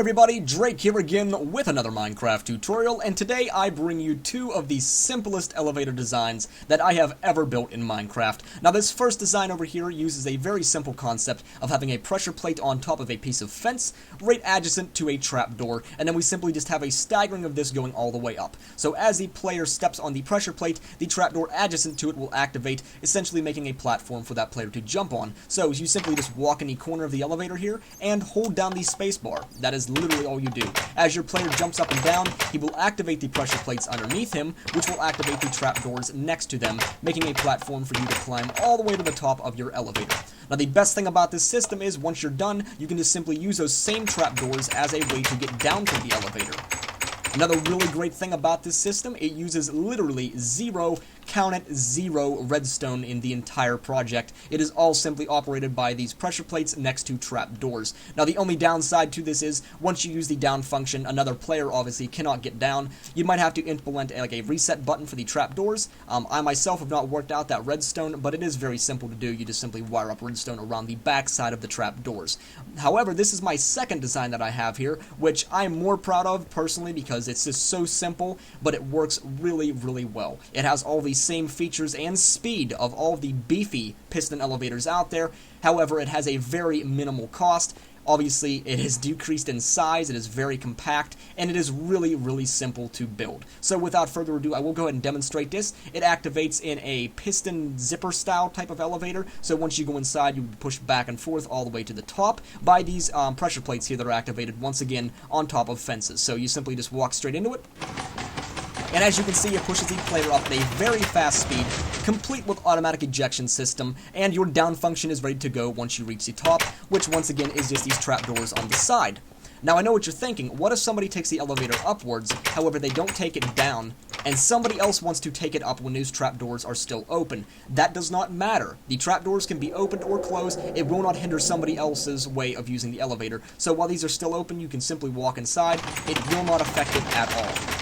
everybody, Draykke here again with another Minecraft tutorial, and today I bring you two of the simplest elevator designs that I have ever built in Minecraft. Now this first design over here uses a very simple concept of having a pressure plate on top of a piece of fence, right adjacent to a trapdoor, and then we simply just have a staggering of this going all the way up. So as the player steps on the pressure plate, the trapdoor adjacent to it will activate, essentially making a platform for that player to jump on. So you simply just walk in the corner of the elevator here, and hold down the space bar. That is literally all you do. As your player jumps up and down, he will activate the pressure plates underneath him, which will activate the trapdoors next to them, making a platform for you to climb all the way to the top of your elevator. Now the best thing about this system is, once you're done, you can just simply use those same trapdoors as a way to get down from the elevator. Another really great thing about this system, it uses literally zero redstone in the entire project. It is all simply operated by these pressure plates next to trapdoors. Now the only downside to this is, once you use the down function, another player obviously cannot get down. You might have to implement a reset button for the trapdoors. I myself have not worked out that redstone, but it is very simple to do. You just simply wire up redstone around the back side of the trapdoors. However, this is my second design that I have here, which I'm more proud of personally because it's just so simple, but it works really, really well. It has all these same features and speed of all the beefy piston elevators out there. However, it has a very minimal cost. Obviously, it is decreased in size, it is very compact, and it is really, really simple to build. So without further ado, I will go ahead and demonstrate this. It activates in a piston zipper style type of elevator, so once you go inside, you push back and forth all the way to the top by these pressure plates here that are activated once again on top of fences. So you simply just walk straight into it. And as you can see, it pushes the player up at a very fast speed, complete with automatic ejection system, and your down function is ready to go once you reach the top, which once again is just these trapdoors on the side. Now I know what you're thinking, what if somebody takes the elevator upwards, however they don't take it down, and somebody else wants to take it up when those trapdoors are still open? That does not matter. The trapdoors can be opened or closed, it will not hinder somebody else's way of using the elevator. So while these are still open, you can simply walk inside, it will not affect it at all.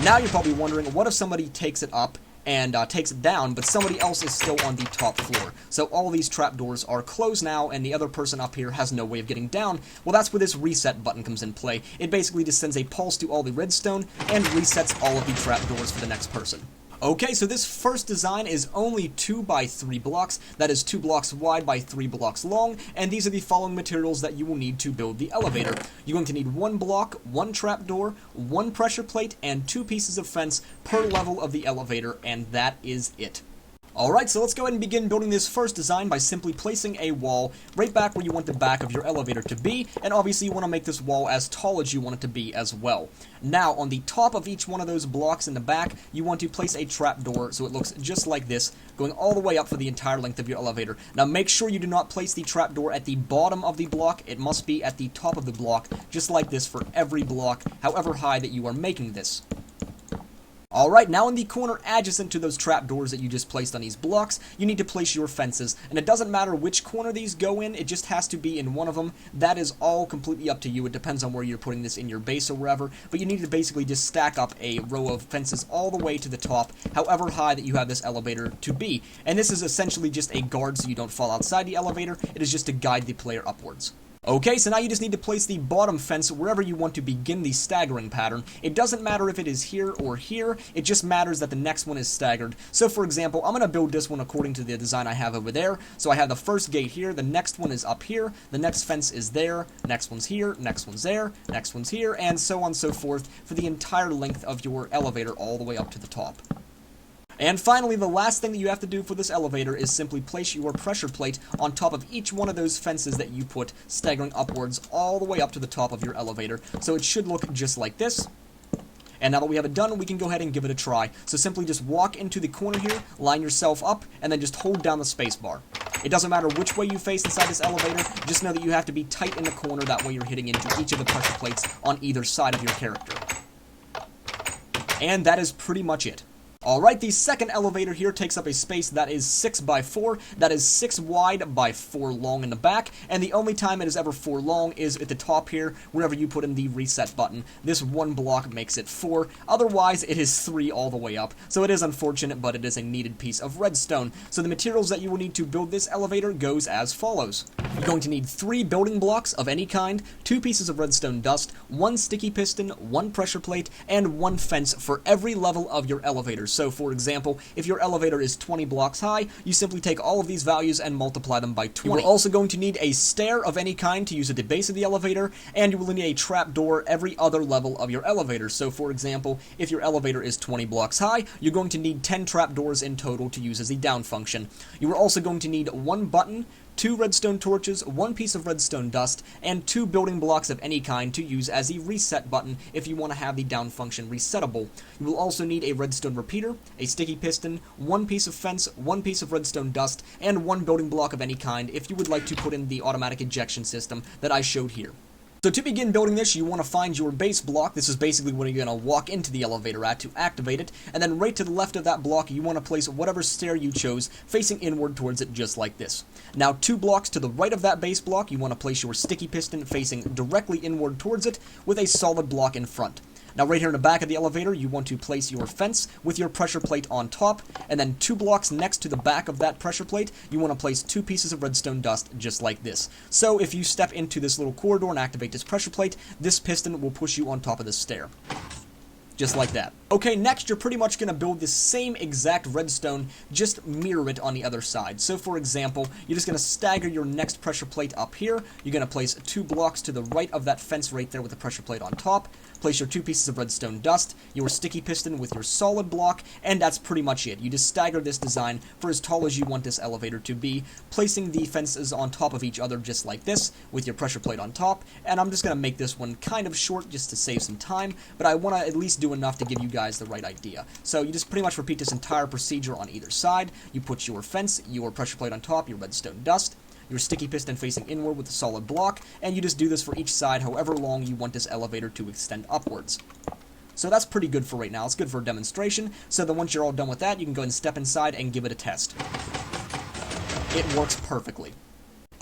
Now you're probably wondering, what if somebody takes it up and takes it down, but somebody else is still on the top floor? So all these trapdoors are closed now, and the other person up here has no way of getting down. Well, that's where this reset button comes in play. It basically just sends a pulse to all the redstone and resets all of the trapdoors for the next person. Okay, so this first design is only 2 by 3 blocks, that is 2 blocks wide by 3 blocks long, and these are the following materials that you will need to build the elevator. You're going to need 1 block, 1 trapdoor, 1 pressure plate, and 2 pieces of fence per level of the elevator, and that is it. Alright, so let's go ahead and begin building this first design by simply placing a wall right back where you want the back of your elevator to be, and obviously you want to make this wall as tall as you want it to be as well. Now, on the top of each one of those blocks in the back, you want to place a trapdoor so it looks just like this, going all the way up for the entire length of your elevator. Now make sure you do not place the trapdoor at the bottom of the block, it must be at the top of the block, just like this for every block, however high that you are making this. Alright, now in the corner adjacent to those trapdoors that you just placed on these blocks, you need to place your fences, and it doesn't matter which corner these go in, it just has to be in one of them. That is all completely up to you. It depends on where you're putting this in your base or wherever, but you need to basically just stack up a row of fences all the way to the top, however high that you have this elevator to be. And this is essentially just a guard so you don't fall outside the elevator, it is just to guide the player upwards. Okay, so now you just need to place the bottom fence wherever you want to begin the staggering pattern. It doesn't matter if it is here or here, it just matters that the next one is staggered. So for example, I'm going to build this one according to the design I have over there. So I have the first gate here, the next one is up here, the next fence is there, next one's here, next one's there, next one's here, and so on and so forth for the entire length of your elevator all the way up to the top. And finally, the last thing that you have to do for this elevator is simply place your pressure plate on top of each one of those fences that you put staggering upwards all the way up to the top of your elevator. So it should look just like this. And now that we have it done, we can go ahead and give it a try. So simply just walk into the corner here, line yourself up, and then just hold down the space bar. It doesn't matter which way you face inside this elevator, just know that you have to be tight in the corner, that way you're hitting into each of the pressure plates on either side of your character. And that is pretty much it. Alright, the second elevator here takes up a space that is 6 by 4, that is 6 wide by 4 long in the back, and the only time it is ever 4 long is at the top here, whenever you put in the reset button. This one block makes it 4, otherwise it is 3 all the way up, so it is unfortunate, but it is a needed piece of redstone. So the materials that you will need to build this elevator goes as follows. You're going to need 3 building blocks of any kind, 2 pieces of redstone dust, 1 sticky piston, 1 pressure plate, and 1 fence for every level of your elevator. So for example, if your elevator is 20 blocks high, you simply take all of these values and multiply them by 20. You are also going to need a stair of any kind to use at the base of the elevator, and you will need a trap door every other level of your elevator. So for example, if your elevator is 20 blocks high, you're going to need 10 trap doors in total to use as the down function. You are also going to need 1 button, 2 redstone torches, 1 piece of redstone dust, and 2 building blocks of any kind to use as a reset button if you want to have the down function resettable. You will also need a redstone repeater, a sticky piston, 1 piece of fence, 1 piece of redstone dust, and 1 building block of any kind if you would like to put in the automatic ejection system that I showed here. So to begin building this, you want to find your base block. This is basically where you're going to walk into the elevator at to activate it, and then right to the left of that block, you want to place whatever stair you chose facing inward towards it, just like this. Now 2 blocks to the right of that base block, you want to place your sticky piston facing directly inward towards it with a solid block in front. Now right here in the back of the elevator, you want to place your fence with your pressure plate on top, and then 2 blocks next to the back of that pressure plate, you want to place 2 pieces of redstone dust just like this. So if you step into this little corridor and activate this pressure plate, this piston will push you on top of the stair. Just like that. Okay, next you're pretty much going to build the same exact redstone, just mirror it on the other side. So for example, you're just going to stagger your next pressure plate up here. You're going to place 2 blocks to the right of that fence right there with the pressure plate on top. Place your 2 pieces of redstone dust, your sticky piston with your solid block, and that's pretty much it. You just stagger this design for as tall as you want this elevator to be, placing the fences on top of each other just like this, with your pressure plate on top, and I'm just going to make this one kind of short just to save some time, but I want to at least do enough to give you guys the right idea. So you just pretty much repeat this entire procedure on either side. You put your fence, your pressure plate on top, your redstone dust, your sticky piston facing inward with a solid block, and you just do this for each side however long you want this elevator to extend upwards. So that's pretty good for right now. It's good for a demonstration, so then once you're all done with that, you can go ahead and step inside and give it a test. It works perfectly.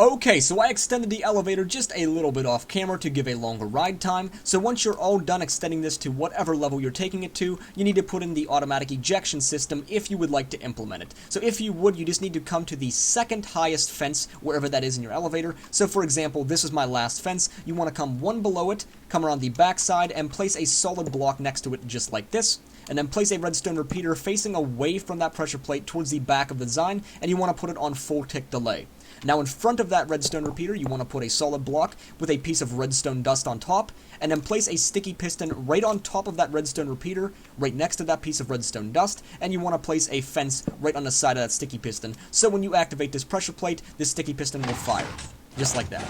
Okay, so I extended the elevator just a little bit off camera to give a longer ride time, so once you're all done extending this to whatever level you're taking it to, you need to put in the automatic ejection system if you would like to implement it. So if you would, you just need to come to the second highest fence, wherever that is in your elevator. So for example, this is my last fence. You want to come one below it, come around the back side, and place a solid block next to it just like this. And then place a redstone repeater facing away from that pressure plate towards the back of the design, and you want to put it on full tick delay. Now in front of that redstone repeater, you want to put a solid block with a piece of redstone dust on top, and then place a sticky piston right on top of that redstone repeater, right next to that piece of redstone dust, and you want to place a fence right on the side of that sticky piston, so when you activate this pressure plate, this sticky piston will fire. Just like that.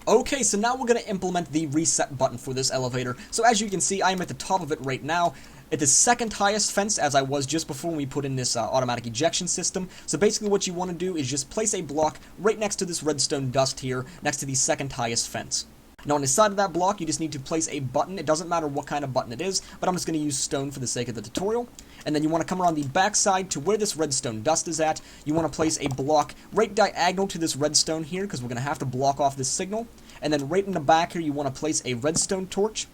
Okay, so now we're going to implement the reset button for this elevator. So as you can see, I am at the top of it right now, at the second highest fence, as I was just before when we put in this automatic ejection system. So basically what you want to do is just place a block right next to this redstone dust here, next to the second highest fence. Now on the side of that block, you just need to place a button. It doesn't matter what kind of button it is, but I'm just going to use stone for the sake of the tutorial. And then you want to come around the back side to where this redstone dust is at. You want to place a block right diagonal to this redstone here, because we're going to have to block off this signal. And then right in the back here, you want to place a redstone torch.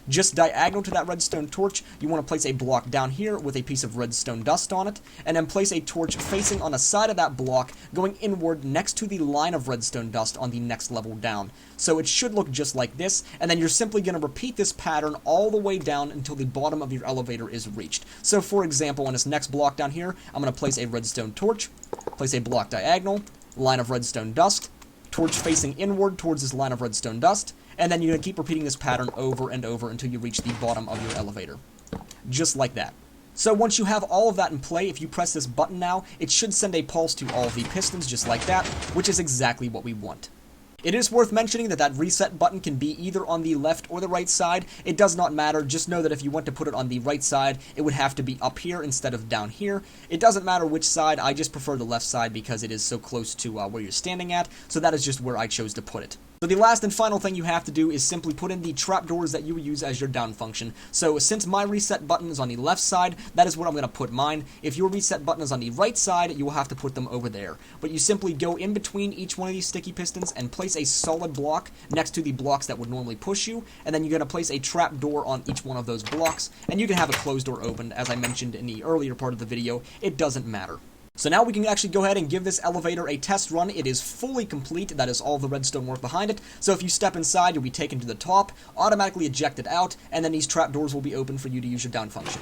Just diagonal to that redstone torch, you want to place a block down here with a piece of redstone dust on it, and then place a torch facing on the side of that block, going inward next to the line of redstone dust on the next level down. So it should look just like this, and then you're simply going to repeat this pattern all the way down until the bottom of your elevator is reached. So for example, on this next block down here, I'm going to place a redstone torch, place a block diagonal, line of redstone dust, torch facing inward towards this line of redstone dust, and then you're going to keep repeating this pattern over and over until you reach the bottom of your elevator. Just like that. So once you have all of that in play, if you press this button now, it should send a pulse to all of the pistons just like that, which is exactly what we want. It is worth mentioning that that reset button can be either on the left or the right side. It does not matter. Just know that if you want to put it on the right side, it would have to be up here instead of down here. It doesn't matter which side. I just prefer the left side because it is so close to where you're standing at, so that is just where I chose to put it. So the last and final thing you have to do is simply put in the trapdoors that you will use as your down function. So since my reset button is on the left side, that is where I'm going to put mine. If your reset button is on the right side, you will have to put them over there. But you simply go in between each one of these sticky pistons and place a solid block next to the blocks that would normally push you, and then you're going to place a trapdoor on each one of those blocks, and you can have a closed door opened. As I mentioned in the earlier part of the video, it doesn't matter. So now we can actually go ahead and give this elevator a test run. It is fully complete. That is all the redstone work behind it. So if you step inside, you'll be taken to the top, automatically ejected out, and then these trapdoors will be open for you to use your down function.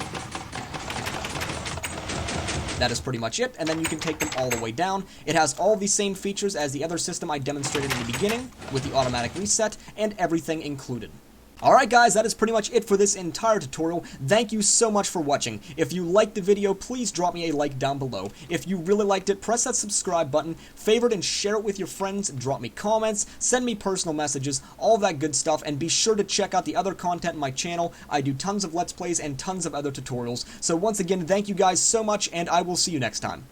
That is pretty much it, and then you can take them all the way down. It has all the same features as the other system I demonstrated in the beginning, with the automatic reset, and everything included. Alright guys, that is pretty much it for this entire tutorial. Thank you so much for watching. If you liked the video, please drop me a like down below. If you really liked it, press that subscribe button, favorite and share it with your friends, drop me comments, send me personal messages, all that good stuff, and be sure to check out the other content on my channel. I do tons of Let's Plays and tons of other tutorials. So once again, thank you guys so much, and I will see you next time.